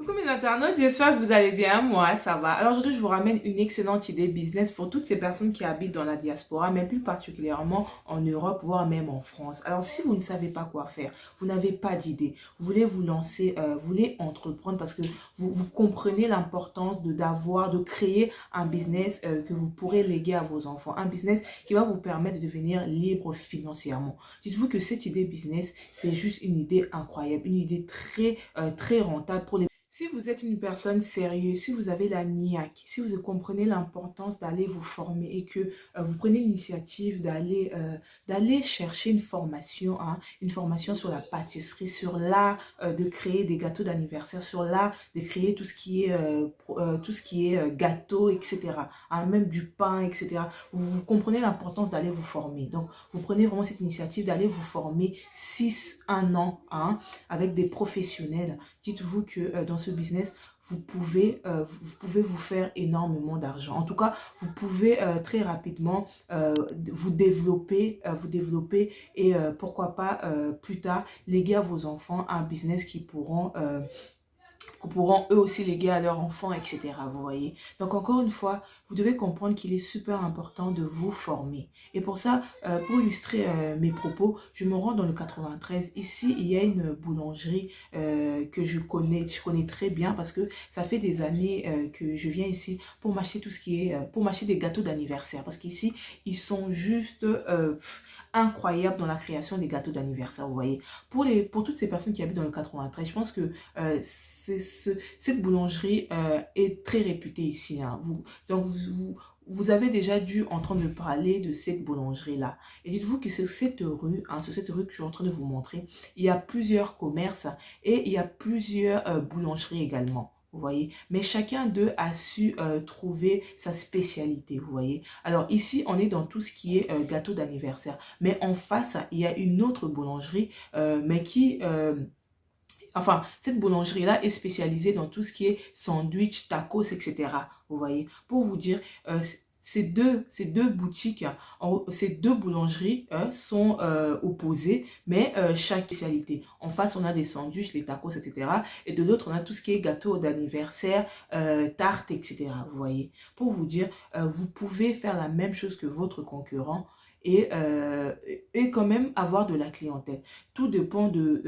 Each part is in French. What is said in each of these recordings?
Coucou mes internautes, j'espère que vous allez bien, moi ça va. Alors aujourd'hui je vous ramène une excellente idée business pour toutes ces personnes qui habitent dans la diaspora, mais plus particulièrement en Europe, voire même en France. Alors si vous ne savez pas quoi faire, vous n'avez pas d'idée, vous voulez vous lancer, vous voulez entreprendre parce que vous comprenez l'importance de créer un business que vous pourrez léguer à vos enfants, un business qui va vous permettre de devenir libre financièrement. Dites-vous que cette idée business, c'est juste une idée incroyable, une idée très rentable pour les... Si vous êtes une personne sérieuse, si vous avez la niaque, si vous comprenez l'importance d'aller vous former et que vous prenez l'initiative d'aller chercher une formation sur la pâtisserie, sur l'art de créer des gâteaux d'anniversaire, sur l'art de créer tout ce qui est gâteau, etc. Hein, même du pain, etc. Vous comprenez l'importance d'aller vous former. Donc, vous prenez vraiment cette initiative d'aller vous former 1 an hein, avec des professionnels. Dites-vous que dans ce business, vous pouvez vous faire énormément d'argent. En tout cas, vous pouvez très rapidement vous développer et pourquoi pas plus tard léguer à vos enfants un business qui pourront eux aussi léguer à leurs enfants, etc. Vous voyez. Donc encore une fois, vous devez comprendre qu'il est super important de vous former. Et pour ça, pour illustrer mes propos, je me rends dans le 93. Ici, il y a une boulangerie que je connais très bien parce que ça fait des années que je viens ici pour m'acheter tout ce qui est, pour m'acheter des gâteaux d'anniversaire. Parce qu'ici, ils sont juste incroyables dans la création des gâteaux d'anniversaire, vous voyez. Pour toutes ces personnes qui habitent dans le 93, je pense que cette boulangerie est très réputée ici. Hein. Vous avez déjà dû entendre parler de cette boulangerie-là. Et dites-vous que sur cette rue, hein, sur cette rue que je suis en train de vous montrer, il y a plusieurs commerces et il y a plusieurs boulangeries également. Vous voyez, mais chacun d'eux a su trouver sa spécialité, vous voyez. Alors ici, on est dans tout ce qui est gâteau d'anniversaire. Mais en face, il y a une autre boulangerie, mais enfin, cette boulangerie-là est spécialisée dans tout ce qui est sandwich, tacos, etc. Vous voyez, pour vous dire, ces deux boutiques, ces deux boulangeries sont opposées, mais chaque spécialité. En face, on a des sandwichs, les tacos, etc. Et de l'autre, on a tout ce qui est gâteau d'anniversaire, tarte, etc. Vous voyez, pour vous dire, vous pouvez faire la même chose que votre concurrent et quand même avoir de la clientèle. Tout dépend de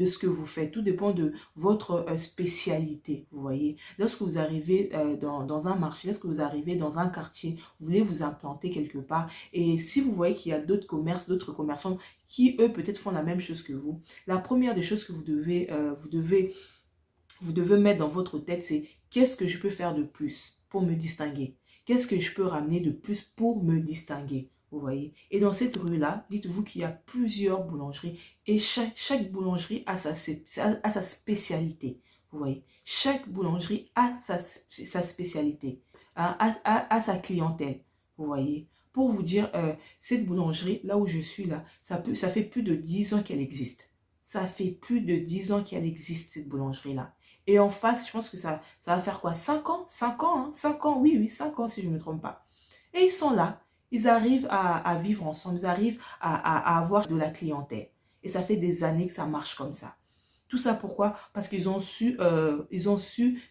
ce que vous faites, tout dépend de votre spécialité, vous voyez. Lorsque vous arrivez dans un marché, lorsque vous arrivez dans un quartier, vous voulez vous implanter quelque part et si vous voyez qu'il y a d'autres commerces, d'autres commerçants qui eux peut-être font la même chose que vous, la première des choses que vous devez mettre dans votre tête, c'est qu'est-ce que je peux faire de plus pour me distinguer? Qu'est-ce que je peux ramener de plus pour me distinguer? Vous voyez. Et dans cette rue-là, dites-vous qu'il y a plusieurs boulangeries et chaque boulangerie a sa spécialité. Vous voyez. Chaque boulangerie a sa spécialité, a sa clientèle. Vous voyez. Pour vous dire, cette boulangerie, là où je suis là, ça fait plus de 10 ans qu'elle existe. Ça fait plus de 10 ans qu'elle existe, cette boulangerie-là. Et en face, je pense que ça va faire quoi? 5 ans? 5 ans, hein? 5 ans, oui, 5 ans si je ne me trompe pas. Et ils sont là. Ils arrivent à vivre ensemble, ils arrivent à avoir de la clientèle. Et ça fait des années que ça marche comme ça. Tout ça pourquoi? Parce qu'ils ont su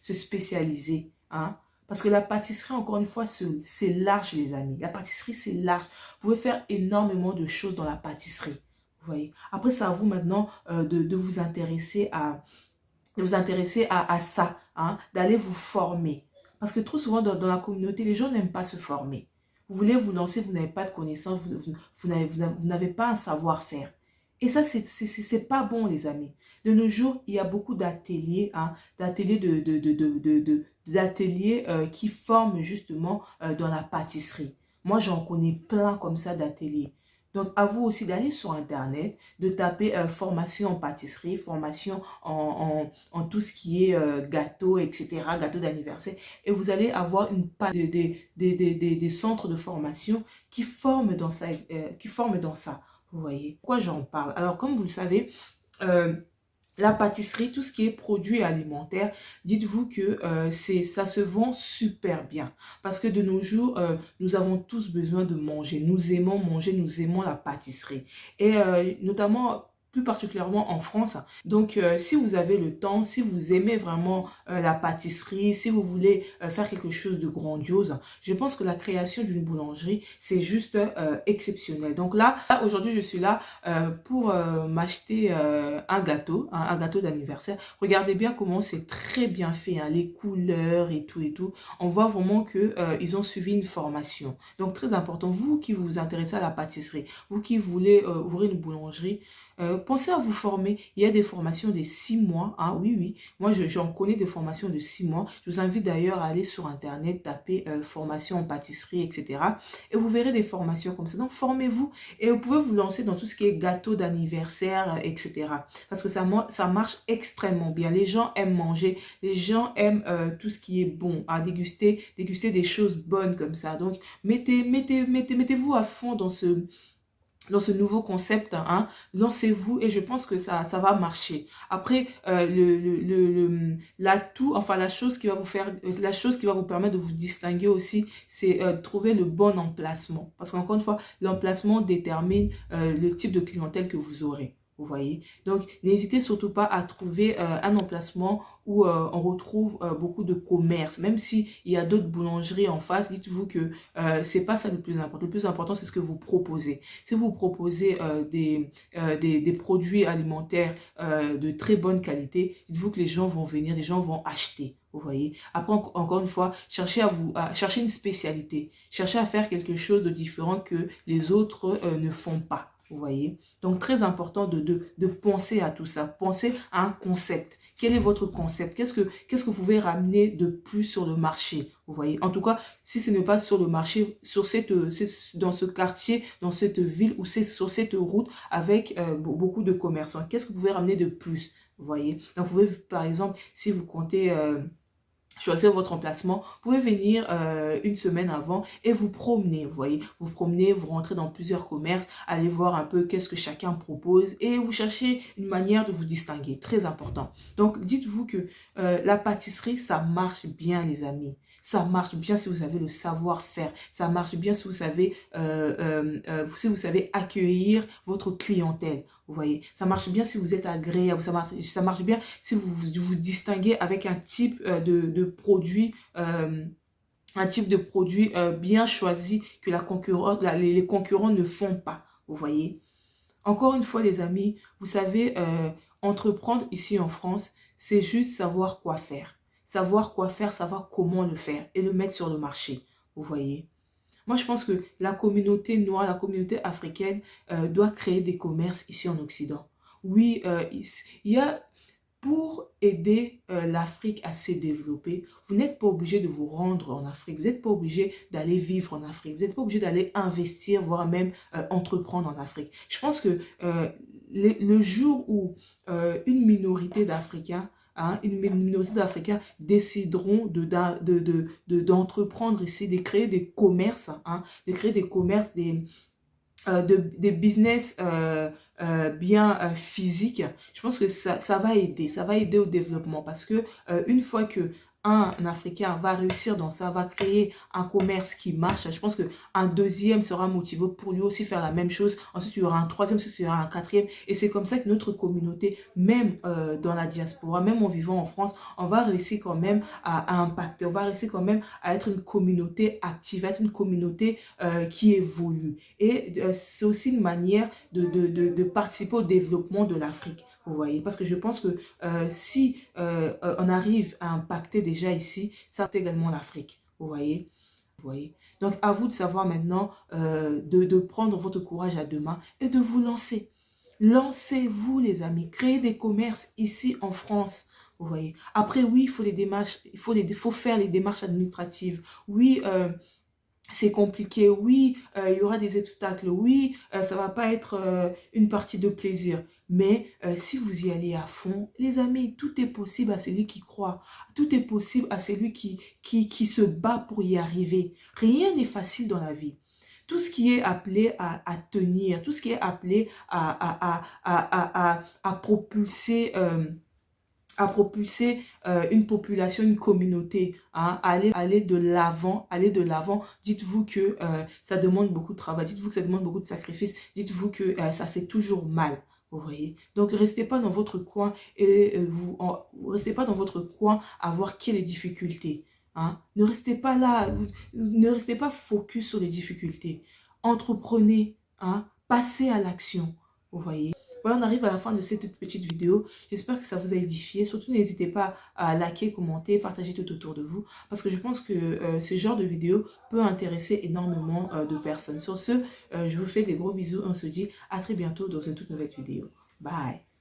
se spécialiser. Hein? Parce que la pâtisserie, encore une fois, c'est large, les amis. La pâtisserie, c'est large. Vous pouvez faire énormément de choses dans la pâtisserie. Vous voyez? Après, c'est à vous maintenant de vous intéresser à ça, hein? D'aller vous former. Parce que trop souvent, dans la communauté, les gens n'aiment pas se former. Vous voulez vous lancer, vous n'avez pas de connaissances, vous n'avez pas un savoir-faire. Et ça, c'est pas bon, les amis. De nos jours, il y a beaucoup d'ateliers, hein, d'ateliers qui forment justement dans la pâtisserie. Moi, j'en connais plein comme ça d'ateliers. Donc, à vous aussi d'aller sur Internet, de taper formation en pâtisserie, formation en tout ce qui est gâteau, etc., gâteau d'anniversaire. Et vous allez avoir une page des centres de formation qui forment dans ça, vous voyez. Pourquoi j'en parle? Alors, comme vous le savez, la pâtisserie, tout ce qui est produit alimentaire, dites-vous que ça se vend super bien. Parce que de nos jours, nous avons tous besoin de manger. Nous aimons manger, nous aimons la pâtisserie. Et notamment plus particulièrement en France. Donc, si vous avez le temps, si vous aimez vraiment la pâtisserie, si vous voulez faire quelque chose de grandiose, je pense que la création d'une boulangerie, c'est juste exceptionnel. Donc là aujourd'hui, je suis là pour m'acheter un gâteau d'anniversaire. Regardez bien comment c'est très bien fait, hein, les couleurs et tout et tout. On voit vraiment que ils ont suivi une formation. Donc, très important, vous qui vous intéressez à la pâtisserie, vous qui voulez ouvrir une boulangerie, pensez à vous former. Il y a des formations de 6 mois. Ah oui, oui. Moi, j'en connais des formations de 6 mois. Je vous invite d'ailleurs à aller sur Internet, taper formation en pâtisserie, etc. Et vous verrez des formations comme ça. Donc, formez-vous et vous pouvez vous lancer dans tout ce qui est gâteau d'anniversaire, etc. Parce que ça marche extrêmement bien. Les gens aiment manger. Les gens aiment tout ce qui est bon. À déguster des choses bonnes comme ça. Donc, mettez-vous à fond dans ce nouveau concept, hein, lancez-vous et je pense que ça va marcher. Après, l'atout, enfin la chose qui va vous permettre de vous distinguer aussi, c'est trouver le bon emplacement. Parce qu'encore une fois, l'emplacement détermine le type de clientèle que vous aurez. Vous voyez? Donc, n'hésitez surtout pas à trouver un emplacement où on retrouve beaucoup de commerce. Même s'il y a d'autres boulangeries en face, dites-vous que c'est pas ça le plus important. Le plus important, c'est ce que vous proposez. Si vous proposez des produits alimentaires de très bonne qualité, dites-vous que les gens vont venir, les gens vont acheter. Vous voyez? Après, encore une fois, cherchez chercher une spécialité. Cherchez à faire quelque chose de différent que les autres ne font pas. Vous voyez? Donc, très important de penser à tout ça. Pensez à un concept. Quel est votre concept? Qu'est-ce que vous pouvez ramener de plus sur le marché? Vous voyez? En tout cas, si ce n'est pas sur le marché, dans ce quartier, dans cette ville ou c'est sur cette route avec beaucoup de commerçants, qu'est-ce que vous pouvez ramener de plus? Vous voyez? Donc, vous pouvez, par exemple, si vous comptez choisir votre emplacement, vous pouvez venir une semaine avant et vous promener, vous voyez, vous promenez, vous rentrez dans plusieurs commerces, allez voir un peu qu'est-ce que chacun propose et vous cherchez une manière de vous distinguer, très important. Donc, dites-vous que la pâtisserie, ça marche bien, les amis. Ça marche bien si vous avez le savoir-faire. Ça marche bien si vous savez accueillir votre clientèle. Vous voyez, ça marche bien si vous êtes agréable. Ça marche bien si vous distinguez avec un type de produit. Un type de produit bien choisi que les concurrents ne font pas. Vous voyez. Encore une fois, les amis, vous savez, entreprendre ici en France, c'est juste savoir quoi faire. Savoir quoi faire, savoir comment le faire et le mettre sur le marché. Vous voyez. Moi, je pense que la communauté noire, la communauté africaine doit créer des commerces ici en Occident. Oui, il y a... Pour aider l'Afrique à se développer, vous n'êtes pas obligé de vous rendre en Afrique, vous n'êtes pas obligé d'aller vivre en Afrique, vous n'êtes pas obligé d'aller investir, voire même entreprendre en Afrique. Je pense que le jour où une minorité d'Africains une minorité d'Africains décideront d'entreprendre ici, de créer des commerces, des business bien physiques. Je pense que ça va aider au développement parce que une fois que un Africain va réussir dans ça, va créer un commerce qui marche. Je pense qu'un deuxième sera motivé pour lui aussi faire la même chose. Ensuite, il y aura un troisième, ensuite, il y aura un quatrième. Et c'est comme ça que notre communauté, même dans la diaspora, même en vivant en France, on va réussir quand même à impacter. On va réussir quand même à être une communauté active, à être une communauté qui évolue. Et c'est aussi une manière de participer au développement de l'Afrique. Vous voyez, parce que je pense que si on arrive à impacter déjà ici, ça impacte également l'Afrique. Vous voyez? Vous voyez? Donc, à vous de savoir maintenant de prendre votre courage à deux mains et de vous lancer. Lancez-vous, les amis. Créez des commerces ici en France. Vous voyez? Après, oui, il faut les démarches, il faut faire les démarches administratives. Oui, c'est compliqué, oui, il y aura des obstacles, oui, ça va pas être une partie de plaisir. Mais si vous y allez à fond, les amis, tout est possible à celui qui croit. Tout est possible à celui qui se bat pour y arriver. Rien n'est facile dans la vie. Tout ce qui est appelé à tenir, tout ce qui est appelé à propulser... à propulser une population, une communauté, hein, aller de l'avant, dites-vous que ça demande beaucoup de travail, dites-vous que ça demande beaucoup de sacrifices, dites-vous que ça fait toujours mal, Vous voyez? Donc, restez pas dans votre coin et restez pas dans votre coin à voir qu'il y a des difficultés. Hein? Ne restez pas là, ne restez pas focus sur les difficultés. Entreprenez, hein? Passez à l'action. Vous voyez? Voilà, on arrive à la fin de cette toute petite vidéo. J'espère que ça vous a édifié. Surtout, n'hésitez pas à liker, commenter, partager tout autour de vous. Parce que je pense que ce genre de vidéo peut intéresser énormément de personnes. Sur ce, je vous fais des gros bisous. On se dit à très bientôt dans une toute nouvelle vidéo. Bye!